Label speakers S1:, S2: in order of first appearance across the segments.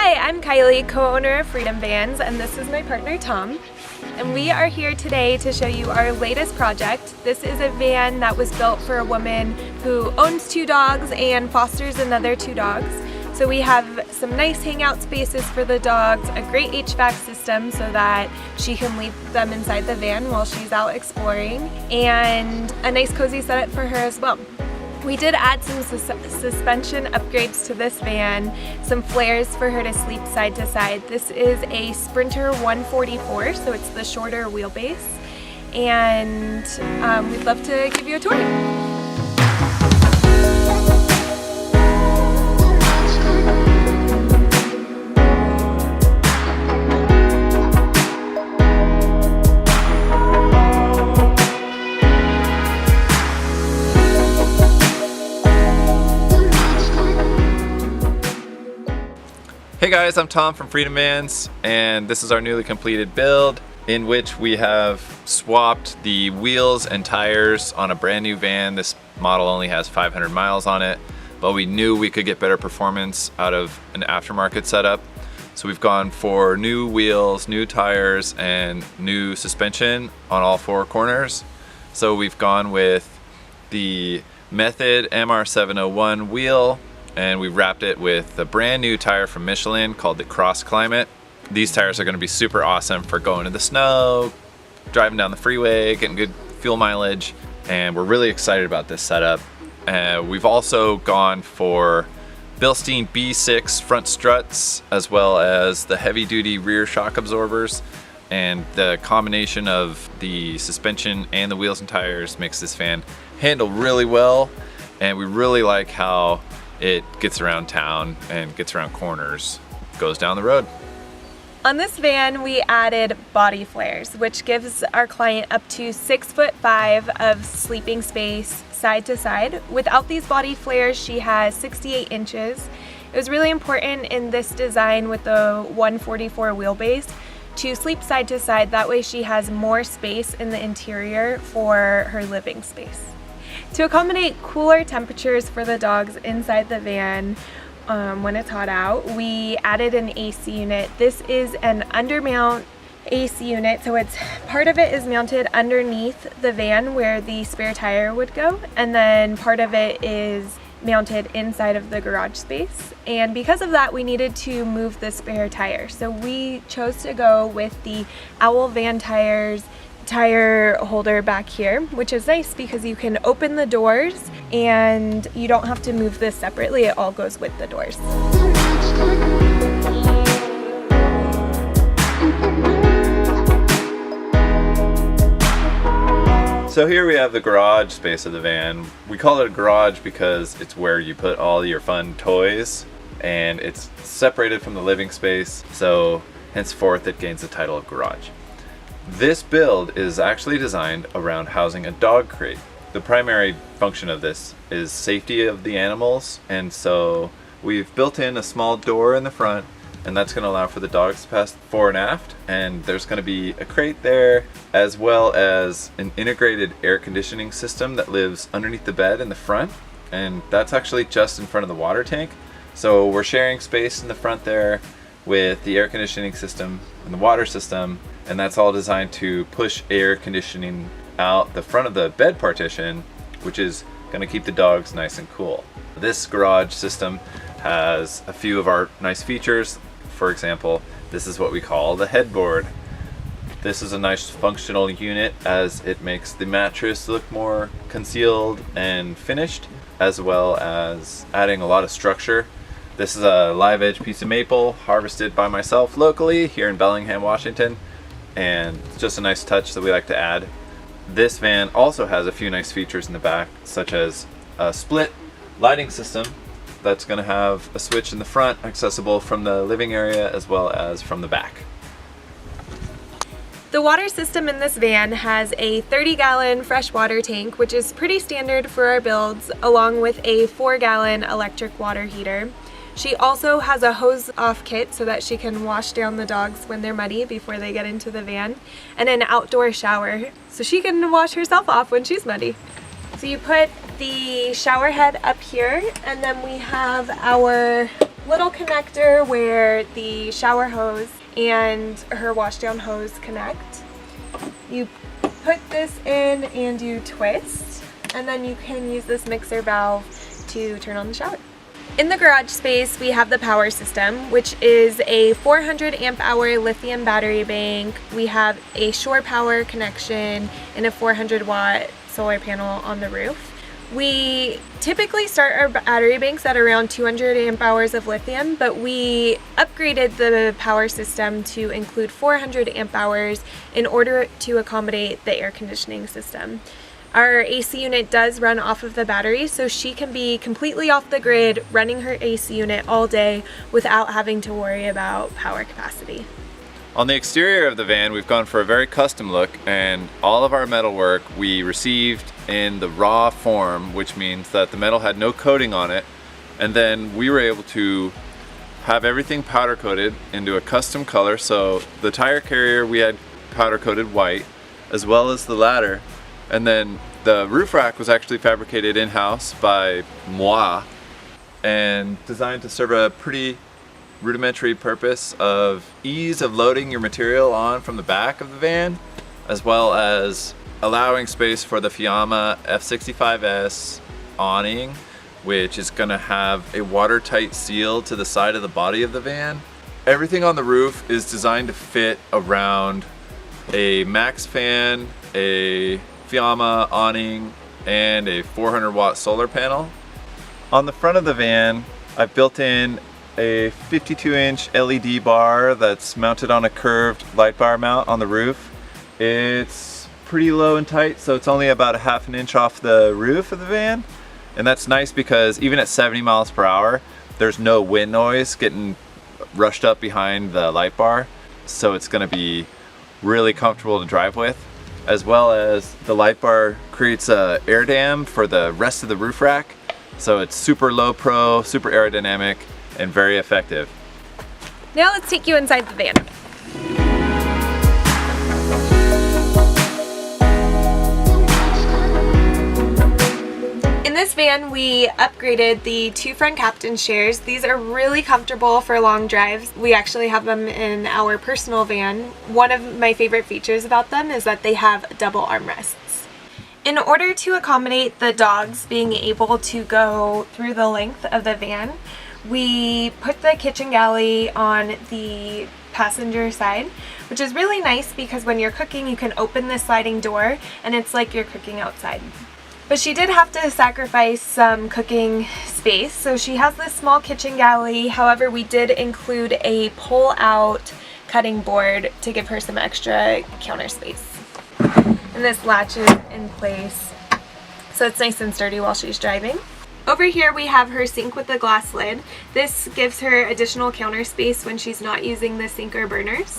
S1: Hi, I'm Kyleigh, co-owner of Freedom Vans, and this is my partner Tom. And we are here today to show you our latest project. This is a van that was built for a woman who owns 2 dogs and fosters another 2 dogs. So we have some nice hangout spaces for the dogs, a great HVAC system so that she can leave them inside the van while she's out exploring, and a nice cozy setup for her as well. We did add some suspension upgrades to this van, some flares for her to sleep side to side. This is a Sprinter 144, so it's the shorter wheelbase, and we'd love to give you a tour.
S2: Hey guys, I'm Tom from Freedom Vans, and this is our newly completed build in which we have swapped the wheels and tires on a brand new van. This model only has 500 miles on it, but we knew we could get better performance out of an aftermarket setup. So we've gone for new wheels, new tires, and new suspension on all 4 corners. So we've gone with the Method MR701 wheel, and we wrapped it with a brand new tire from Michelin called the Cross Climate. These tires are going to be super awesome for going in the snow, driving down the freeway, getting good fuel mileage, and we're really excited about this setup. We've also gone for Bilstein B6 front struts, as well as the heavy duty rear shock absorbers, and the combination of the suspension and the wheels and tires makes this van handle really well, and we really like how it gets around town and gets around corners, goes down the road.
S1: On this van, we added body flares, which gives our client up to 6'5" of sleeping space side to side. Without these body flares, she has 68 inches. It was really important in this design with the 144 wheelbase to sleep side to side. That way she has more space in the interior for her living space. To accommodate cooler temperatures for the dogs inside the van when it's hot out, we added an AC unit. This is an Undermount AC unit, so it's part of it is mounted underneath the van where the spare tire would go, and then part of it is mounted inside of the garage space. And because of that, we needed to move the spare tire. So we chose to go with the Owl Van Tires tire holder back here, which is nice because you can open the doors and you don't have to move this separately. It all goes with the doors.
S2: So here we have the garage space of the van. We call it a garage because it's where you put all your fun toys, and it's separated from the living space, so henceforth it gains the title of garage. This build is actually designed around housing a dog crate. The primary function of this is safety of the animals, and so we've built in a small door in the front, and that's going to allow for the dogs to pass fore and aft, and there's going to be a crate there, as well as an integrated air conditioning system that lives underneath the bed in the front, and that's actually just in front of the water tank. So we're sharing space in the front there with the air conditioning system and the water system, and that's all designed to push air conditioning out the front of the bed partition, which is going to keep the dogs nice and cool. This garage system has a few of our nice features. For example, this is what we call the headboard. This is a nice functional unit as it makes the mattress look more concealed and finished, as well as adding a lot of structure. This is a live edge piece of maple harvested by myself locally here in Bellingham, Washington, and it's just a nice touch that we like to add. This van also has a few nice features in the back, such as a split lighting system that's going to have a switch in the front accessible from the living area as well as from the back.
S1: The water system in this van has a 30-gallon freshwater tank, which is pretty standard for our builds, along with a 4-gallon electric water heater. She also has a hose-off kit so that she can wash down the dogs when they're muddy before they get into the van, and an outdoor shower so she can wash herself off when she's muddy. So you put the shower head up here, and then we have our little connector where the shower hose and her washdown hose connect. You put this in and you twist, and then you can use this mixer valve to turn on the shower. In the garage space, we have the power system, which is a 400 amp hour lithium battery bank. We have a shore power connection and a 400 watt solar panel on the roof. We typically start our battery banks at around 200 amp hours of lithium, but we upgraded the power system to include 400 amp hours in order to accommodate the air conditioning system. Our AC unit does run off of the battery, so she can be completely off the grid, running her AC unit all day without having to worry about power capacity.
S2: On the exterior of the van, we've gone for a very custom look, and all of our metalwork we received in the raw form, which means that the metal had no coating on it, and then we were able to have everything powder coated into a custom color. So the tire carrier we had powder coated white, as well as the ladder, and then the roof rack was actually fabricated in-house by moi and designed to serve a pretty rudimentary purpose of ease of loading your material on from the back of the van, as well as allowing space for the Fiamma F65S awning, which is going to have a watertight seal to the side of the body of the van. Everything on the roof is designed to fit around a max fan, a Fiamma awning, and a 400 watt solar panel. On the front of the van, I've built in a 52-inch LED bar that's mounted on a curved light bar mount on the roof. It's pretty low and tight, so it's only about a half an inch off the roof of the van. And that's nice because even at 70 miles per hour, there's no wind noise getting rushed up behind the light bar. So it's gonna be really comfortable to drive with. As well as the light bar creates a air dam for the rest of the roof rack. So it's super low pro, super aerodynamic, and very effective.
S1: Now let's take you inside the van. In this van, we upgraded the two front captain's chairs. These are really comfortable for long drives. We actually have them in our personal van. One of my favorite features about them is that they have double armrests. In order to accommodate the dogs being able to go through the length of the van, we put the kitchen galley on the passenger side, which is really nice because when you're cooking, you can open this sliding door and it's like you're cooking outside. But she did have to sacrifice some cooking space, so she has this small kitchen galley. However, we did include a pull-out cutting board to give her some extra counter space. And this latches in place, so it's nice and sturdy while she's driving. Over here we have her sink with the glass lid. This gives her additional counter space when she's not using the sink or burners.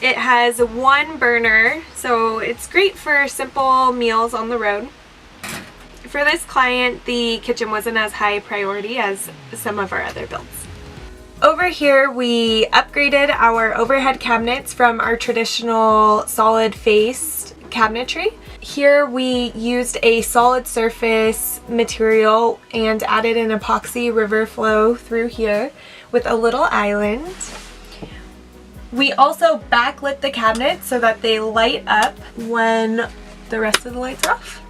S1: It has one burner, so it's great for simple meals on the road. For this client, the kitchen wasn't as high priority as some of our other builds. Over here we upgraded our overhead cabinets from our traditional solid faced cabinetry. Here we used a solid surface material and added an epoxy river flow through here with a little island. We also backlit the cabinets so that they light up when the rest of the lights are off.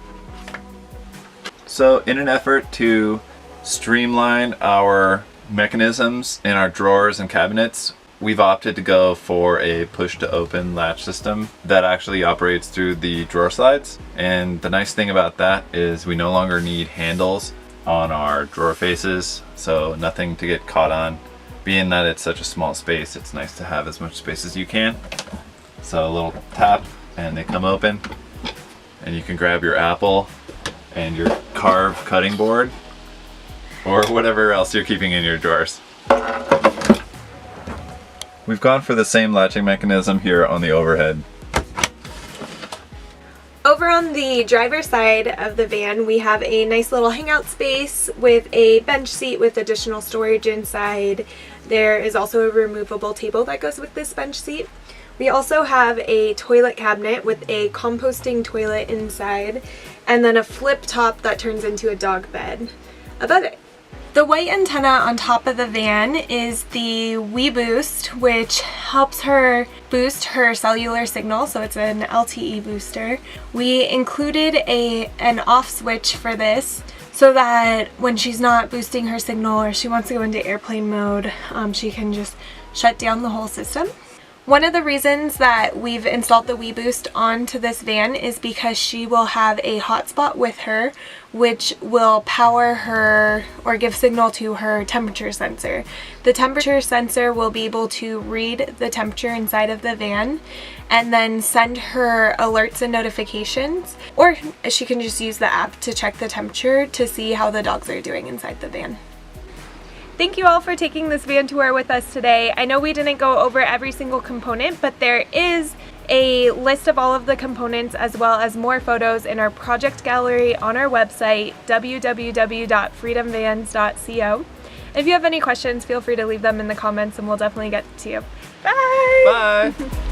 S2: So in an effort to streamline our mechanisms in our drawers and cabinets, we've opted to go for a push to open latch system that actually operates through the drawer slides. And the nice thing about that is we no longer need handles on our drawer faces, so nothing to get caught on. Being that it's such a small space, it's nice to have as much space as you can. So a little tap and they come open, and you can grab your apple and your carved cutting board or whatever else you're keeping in your drawers. We've gone for the same latching mechanism here on the overhead.
S1: Over on the driver's side of the van, we have a nice little hangout space with a bench seat with additional storage inside. There is also a removable table that goes with this bench seat. We also have a toilet cabinet with a composting toilet inside, and then a flip top that turns into a dog bed above it. The white antenna on top of the van is the We Boost, which helps her boost her cellular signal, so it's an LTE booster. We included an off switch for this so that when she's not boosting her signal or she wants to go into airplane mode, she can just shut down the whole system. One of the reasons that we've installed the We Boost onto this van is because she will have a hotspot with her, which will power her or give signal to her temperature sensor. The temperature sensor will be able to read the temperature inside of the van and then send her alerts and notifications, or she can just use the app to check the temperature to see how the dogs are doing inside the van. Thank you all for taking this van tour with us today. I know we didn't go over every single component, but there is a list of all of the components as well as more photos in our project gallery on our website, www.freedomvans.co. If you have any questions, feel free to leave them in the comments and we'll definitely get to you. Bye!
S2: Bye!